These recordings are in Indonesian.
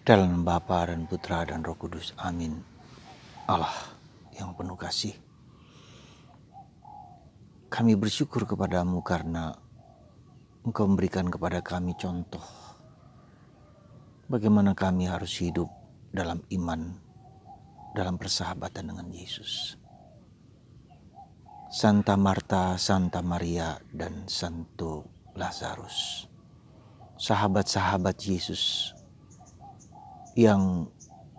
Dalam nama Bapa dan Putra dan Roh Kudus. Amin. Allah yang penuh kasih, kami bersyukur kepadamu karena Engkau memberikan kepada kami contoh bagaimana kami harus hidup dalam iman, dalam persahabatan dengan Yesus. Santa Marta, Santa Maria, dan Santo Lazarus, sahabat-sahabat Yesus yang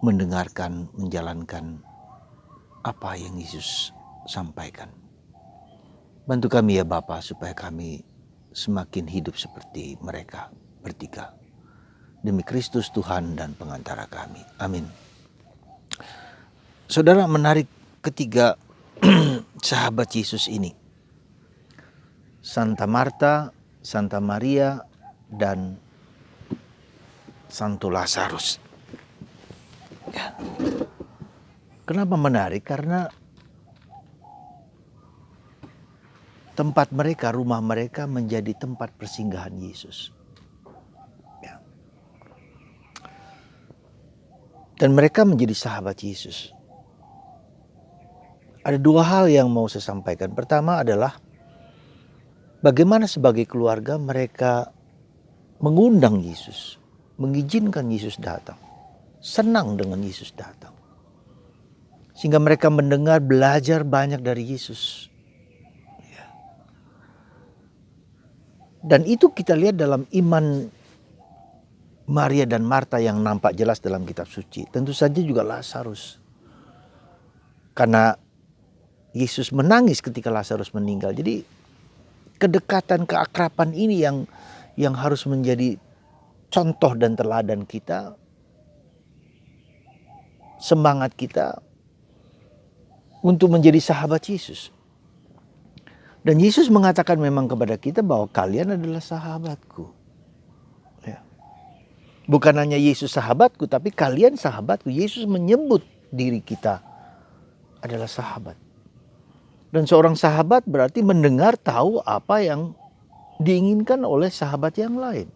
mendengarkan, menjalankan apa yang Yesus sampaikan. Bantu kami ya Bapa, supaya kami semakin hidup seperti mereka bertiga. Demi Kristus Tuhan dan pengantara kami. Amin. Saudara, menarik ketiga sahabat Yesus ini. Santa Marta, Santa Maria, dan Santo Lazarus. Ya. Kenapa menarik? Karena tempat mereka, rumah mereka menjadi tempat persinggahan Yesus. Ya. Dan mereka menjadi sahabat Yesus. Ada dua hal yang mau saya sampaikan. Pertama adalah bagaimana sebagai keluarga mereka mengundang Yesus, mengizinkan Yesus datang, senang dengan Yesus datang. Sehingga mereka mendengar, belajar banyak dari Yesus. Ya. Dan itu kita lihat dalam iman Maria dan Marta yang nampak jelas dalam kitab suci. Tentu saja juga Lazarus. Karena Yesus menangis ketika Lazarus meninggal. Jadi kedekatan, keakraban ini yang harus menjadi contoh dan teladan kita. Semangat kita untuk menjadi sahabat Yesus. Dan Yesus mengatakan memang kepada kita bahwa kalian adalah sahabatku. Ya. Bukan hanya Yesus sahabatku, tapi kalian sahabatku. Yesus menyebut diri kita adalah sahabat. Dan seorang sahabat berarti mendengar, tahu apa yang diinginkan oleh sahabat yang lain.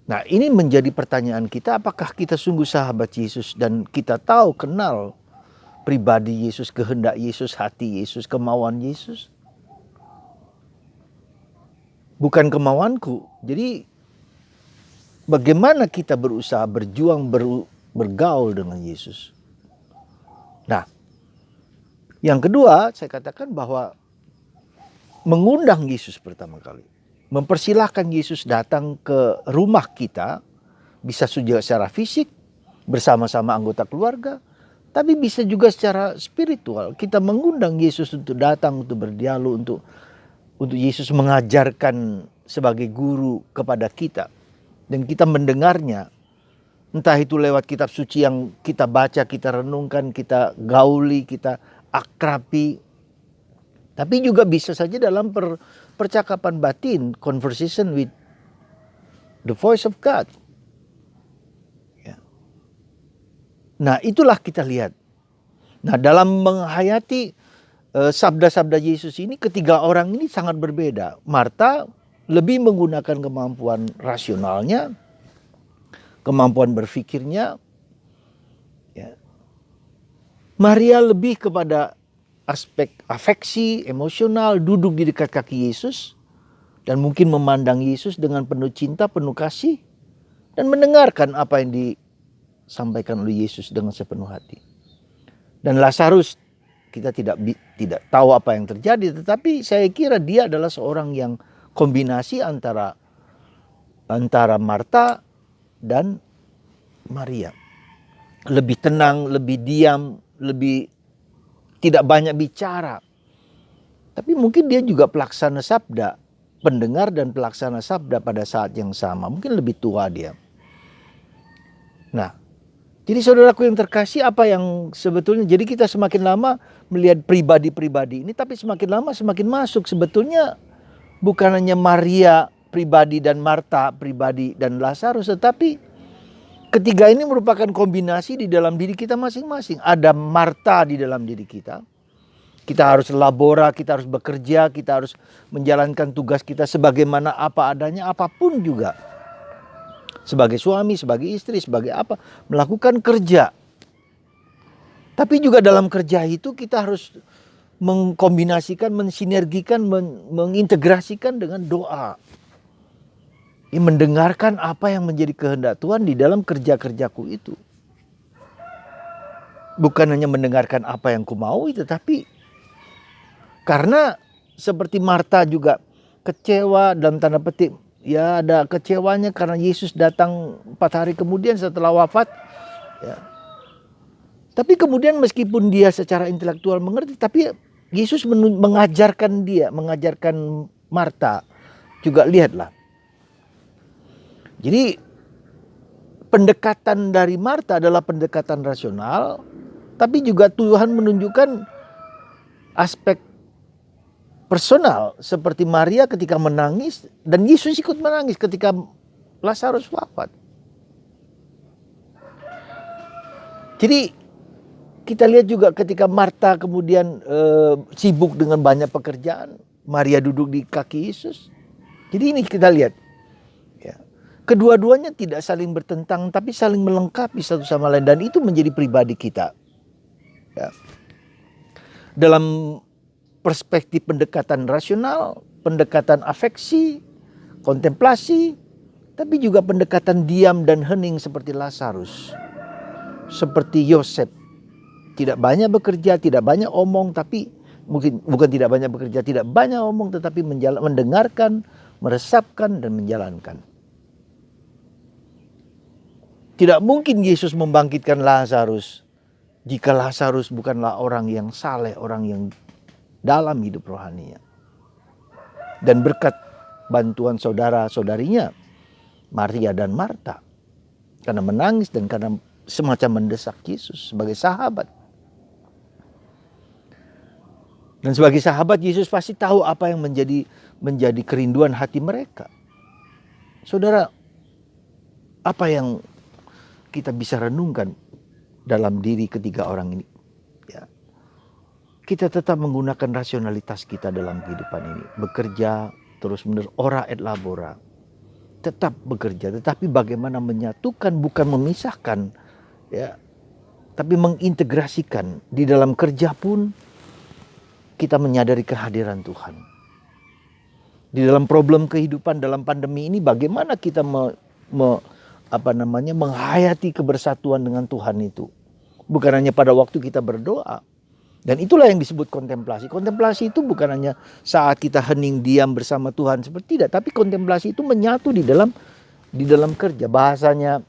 Nah, ini menjadi pertanyaan kita, apakah kita sungguh sahabat Yesus dan kita tahu, kenal pribadi Yesus, kehendak Yesus, hati Yesus, kemauan Yesus? Bukan kemauanku. Jadi bagaimana kita berusaha berjuang bergaul dengan Yesus? Nah, yang kedua, saya katakan bahwa mengundang Yesus pertama kali. Mempersilahkan Yesus datang ke rumah kita. Bisa juga secara fisik, bersama-sama anggota keluarga. Tapi bisa juga secara spiritual. Kita mengundang Yesus untuk datang, untuk berdialog, untuk Yesus mengajarkan sebagai guru kepada kita. Dan kita mendengarnya. Entah itu lewat kitab suci yang kita baca, kita renungkan, kita gauli, kita akrabi. Tapi juga bisa saja dalam percakapan batin, conversation with the voice of God. Ya. Nah, itulah kita lihat. Nah, dalam menghayati sabda-sabda Yesus ini, ketiga orang ini sangat berbeda. Marta lebih menggunakan kemampuan rasionalnya, kemampuan berpikirnya. Ya. Maria lebih kepada aspek afeksi, emosional, duduk di dekat kaki Yesus. Dan mungkin memandang Yesus dengan penuh cinta, penuh kasih. Dan mendengarkan apa yang disampaikan oleh Yesus dengan sepenuh hati. Dan Lazarus, kita tidak tahu apa yang terjadi. Tetapi saya kira dia adalah seorang yang kombinasi antara Marta dan Maria. Lebih tenang, lebih diam, lebih tidak banyak bicara. Tapi mungkin dia juga pelaksana sabda, pendengar dan pelaksana sabda pada saat yang sama. Mungkin lebih tua dia. Nah, jadi saudaraku yang terkasih, apa yang sebetulnya, jadi kita semakin lama melihat pribadi-pribadi ini, tapi semakin lama semakin masuk. Sebetulnya bukan hanya Maria pribadi dan Marta pribadi dan Lazarus, tetapi ketiga ini merupakan kombinasi di dalam diri kita masing-masing. Ada Marta di dalam diri kita. Kita harus labora, kita harus bekerja, kita harus menjalankan tugas kita sebagaimana apa adanya, apapun juga. sebagai suami, sebagai istri, sebagai apa, melakukan kerja. Tapi juga dalam kerja itu kita harus mengkombinasikan, mensinergikan, mengintegrasikan dengan doa. Mendengarkan apa yang menjadi kehendak Tuhan di dalam kerja-kerjaku itu. Bukan hanya mendengarkan apa yang ku mau, tetapi karena seperti Marta juga kecewa dalam tanda petik, ya ada kecewanya karena Yesus datang 4 hari kemudian setelah wafat. Ya. Tapi kemudian meskipun dia secara intelektual mengerti, tapi Yesus mengajarkan Marta juga, lihatlah. Jadi pendekatan dari Marta adalah pendekatan rasional, tapi juga Tuhan menunjukkan aspek personal seperti Maria ketika menangis dan Yesus ikut menangis ketika Lazarus wafat. Jadi kita lihat juga ketika Marta kemudian sibuk dengan banyak pekerjaan, Maria duduk di kaki Yesus. Jadi ini kita lihat, ya, kedua-duanya tidak saling bertentang, tapi saling melengkapi satu sama lain, dan itu menjadi pribadi kita. Ya. Dalam perspektif pendekatan rasional, pendekatan afeksi, kontemplasi, tapi juga pendekatan diam dan hening seperti Lazarus, seperti Yosef. Tidak banyak bekerja, tidak banyak omong, tapi bukan tidak banyak bekerja, tidak banyak omong, tetapi mendengarkan, meresapkan, dan menjalankan. Tidak mungkin Yesus membangkitkan Lazarus jika Lazarus bukanlah orang yang saleh, orang yang dalam hidup rohaninya. Dan berkat bantuan saudara-saudarinya, Maria dan Marta, karena menangis dan karena semacam mendesak Yesus sebagai sahabat. Dan sebagai sahabat, Yesus pasti tahu apa yang menjadi kerinduan hati mereka. Saudara, apa yang kita bisa renungkan dalam diri ketiga orang ini? Ya. Kita tetap menggunakan rasionalitas kita dalam kehidupan ini. Bekerja terus-menerus, ora et labora. Tetap bekerja, tetapi bagaimana menyatukan, bukan memisahkan. Ya, tapi mengintegrasikan. Di dalam kerja pun kita menyadari kehadiran Tuhan. Di dalam problem kehidupan dalam pandemi ini, bagaimana kita menghayati kebersatuan dengan Tuhan itu. Bukan hanya pada waktu kita berdoa. Dan itulah yang disebut kontemplasi. Kontemplasi itu bukan hanya saat kita hening diam bersama Tuhan, seperti tidak, tapi kontemplasi itu menyatu di dalam kerja. Bahasanya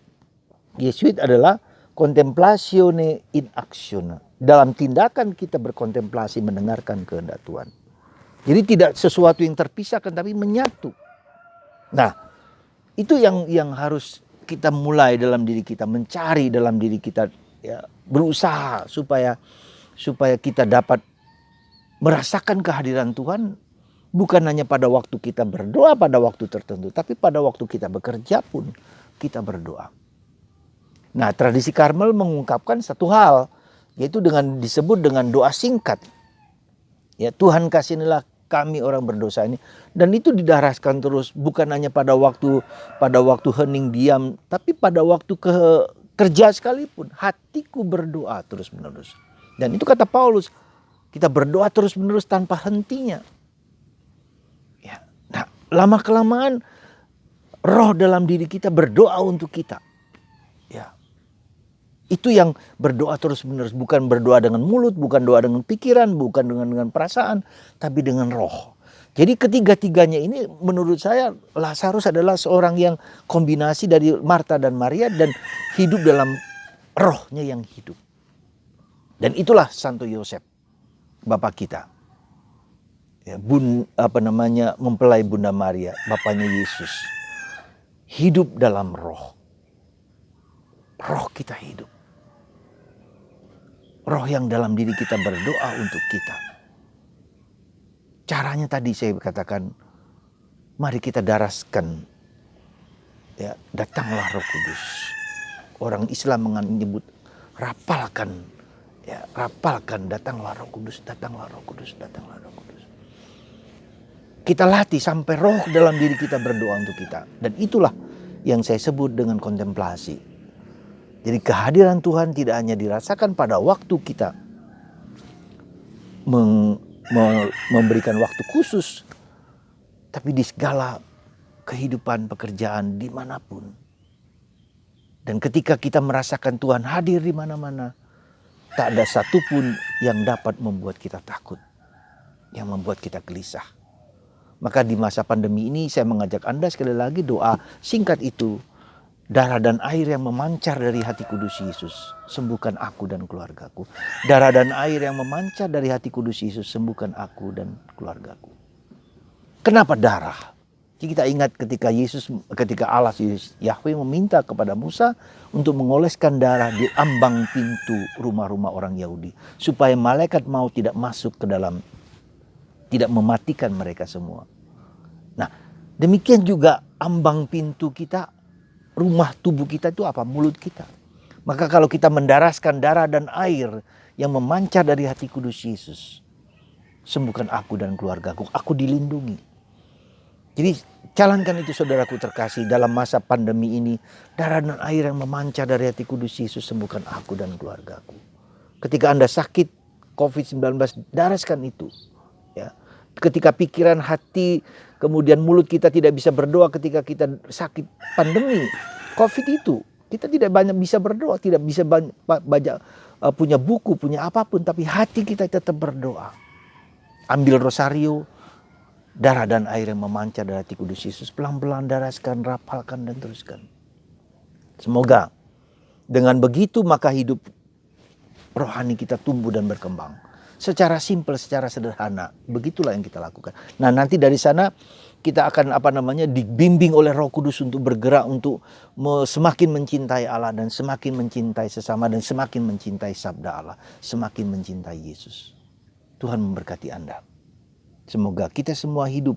Yesuit adalah contemplatione in actione. Dalam tindakan kita berkontemplasi, mendengarkan kehendak Tuhan. Jadi tidak sesuatu yang terpisahkan, tapi menyatu. Nah, itu yang harus kita mulai dalam diri kita, mencari dalam diri kita, ya, berusaha supaya kita dapat merasakan kehadiran Tuhan, bukan hanya pada waktu kita berdoa pada waktu tertentu, tapi pada waktu kita bekerja pun kita berdoa. Nah, tradisi Karmel mengungkapkan satu hal, yaitu disebut dengan doa singkat. Ya, Tuhan kasihanilah kami orang berdosa ini, dan itu didaraskan terus, bukan hanya pada waktu hening diam, tapi pada waktu kerja sekalipun, hatiku berdoa terus menerus. Dan itu kata Paulus, kita berdoa terus menerus tanpa hentinya. Ya, nah, lama kelamaan roh dalam diri kita berdoa untuk kita. Ya. Itu yang berdoa terus-menerus, bukan berdoa dengan mulut, bukan doa dengan pikiran, bukan dengan perasaan, tapi dengan roh. Jadi ketiga-tiganya ini menurut saya Lazarus adalah seorang yang kombinasi dari Marta dan Maria dan hidup dalam rohnya yang hidup. Dan itulah Santo Yosef, Bapak kita. Ya, mempelai Bunda Maria, bapaknya Yesus. Hidup dalam roh. Roh kita hidup. Roh yang dalam diri kita berdoa untuk kita. Caranya tadi saya katakan, mari kita daraskan. Ya, datanglah Roh Kudus. Orang Islam menyebut rapalkan. Ya, rapalkan, datanglah Roh Kudus, datanglah Roh Kudus, datanglah Roh Kudus. Kita latih sampai roh dalam diri kita berdoa untuk kita. Dan itulah yang saya sebut dengan kontemplasi. Jadi kehadiran Tuhan tidak hanya dirasakan pada waktu kita memberikan waktu khusus, tapi di segala kehidupan pekerjaan dimanapun. Dan ketika kita merasakan Tuhan hadir di mana-mana, tak ada satupun yang dapat membuat kita takut, yang membuat kita gelisah. Maka di masa pandemi ini saya mengajak Anda sekali lagi doa singkat itu. Darah dan air yang memancar dari hati kudus Yesus, sembuhkan aku dan keluargaku. Darah dan air yang memancar dari hati kudus Yesus, sembuhkan aku dan keluargaku. Kenapa darah? Jadi kita ingat ketika Allah Yahweh meminta kepada Musa untuk mengoleskan darah di ambang pintu rumah-rumah orang Yahudi. Supaya malaikat maut tidak masuk ke dalam, tidak mematikan mereka semua. Nah, demikian juga ambang pintu kita, rumah tubuh kita itu apa? Mulut kita. Maka kalau kita mendaraskan darah dan air yang memancar dari hati kudus Yesus, sembuhkan aku dan keluargaku, aku dilindungi. Jadi jalankan itu saudaraku terkasih dalam masa pandemi ini. Darah dan air yang memancar dari hati kudus Yesus, sembuhkan aku dan keluargaku. Ketika Anda sakit COVID-19, daraskan itu. Ya. Ketika pikiran, hati, kemudian mulut kita tidak bisa berdoa ketika kita sakit pandemi COVID itu. Kita tidak banyak bisa berdoa, tidak bisa banyak punya buku, punya apapun. Tapi hati kita tetap berdoa. Ambil rosario, darah dan air yang memancar dari hati kudus Yesus. Pelan-pelan daraskan, rapalkan dan teruskan. Semoga dengan begitu maka hidup rohani kita tumbuh dan berkembang. Secara simpel, secara sederhana. Begitulah yang kita lakukan. Nah, nanti dari sana kita akan dibimbing oleh Roh Kudus untuk bergerak untuk semakin mencintai Allah dan semakin mencintai sesama dan semakin mencintai sabda Allah, semakin mencintai Yesus. Tuhan memberkati Anda. Semoga kita semua hidup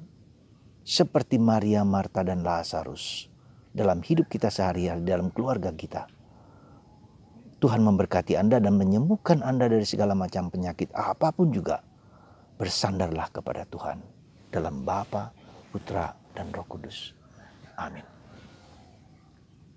seperti Maria, Marta dan Lazarus dalam hidup kita sehari-hari, dalam keluarga kita. Tuhan memberkati Anda dan menyembuhkan Anda dari segala macam penyakit apapun juga. Bersandarlah kepada Tuhan dalam Bapa, Putra, dan Roh Kudus. Amin.